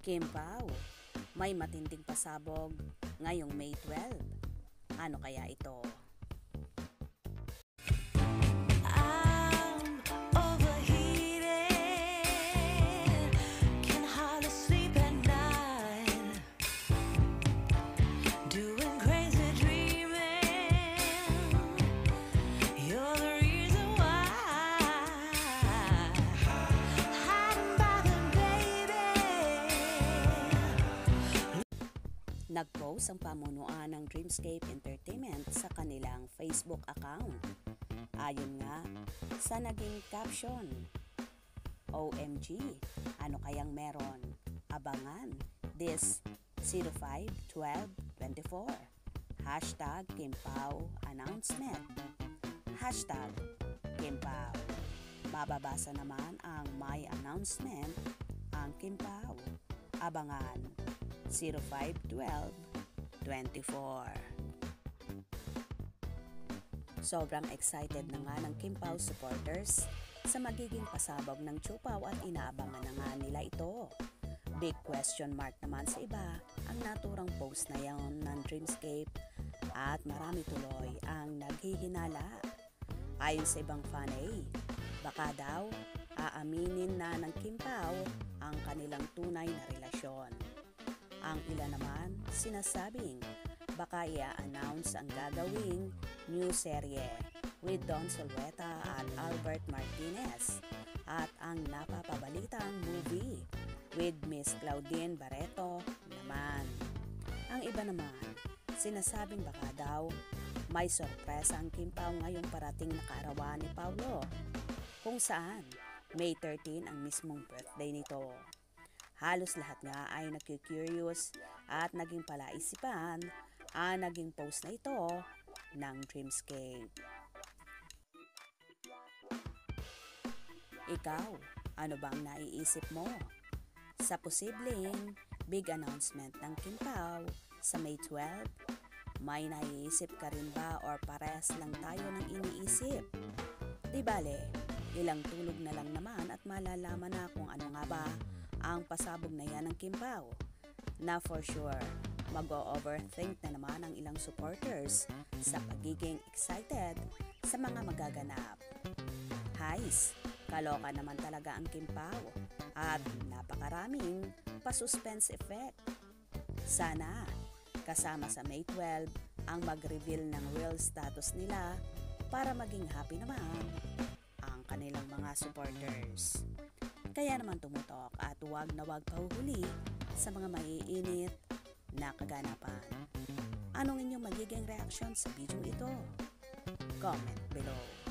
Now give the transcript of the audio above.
Kim Pao, may matinding pasabog ngayong May 12. Ano kaya ito? Nag-post ang pamunuan ng Dreamscape Entertainment sa kanilang Facebook account. Ayon nga sa naging caption, OMG, ano kayang meron? Abangan this 05/12/24. Hashtag Kim Pao announcement. Hashtag Kim Pao. Mababasa naman ang my announcement ang Kim Pao. Abangan 05/12/24. Sobrang excited na nga ng Kim Pao supporters sa magiging pasabog ng Chupaw at inaabangan na nga nila ito. Big question mark naman sa iba ang naturang post na yon ng Dreamscape at marami tuloy ang naghihinala. Ayon sa ibang fanay, baka daw aaminin na ng Kim Pao ang kanilang tunay na relasyon. Ang ilan naman sinasabing baka i-announce ang gagawing new serye with Don Solweta at Albert Martinez at ang napapabalitang movie with Miss Claudine Barreto naman. Ang iba naman sinasabing baka daw may sorpresa ang Kim Pao ngayong parating na kaarawan ni Paulo kung saan May 13 ang mismong birthday nito. Halos lahat nga ay nagki-curious at naging palaisipan ang naging post na ito ng Dreamscape. Ikaw, ano bang naiisip mo sa posibleng big announcement ng Kim Pao sa May 12? May naiisip ka rin ba or parehas lang tayo ng iniisip? Di bale, ilang tulog na lang naman at malalaman na kung ano nga ba ang pasabog na yan ng Kim Pao, na for sure mag-overthink na naman ang ilang supporters sa pagiging excited sa mga magaganap. Hais, kaloka naman talaga ang Kim Pao at napakaraming pa-suspense effect. Sana kasama sa May 12 ang mag-reveal ng real status nila para maging happy naman ang kanilang mga supporters. Kaya naman tumutok at huwag na huwag pahuhuli sa mga maiinit na kaganapan. Anong inyong magiging reaksyon sa video ito? Comment below.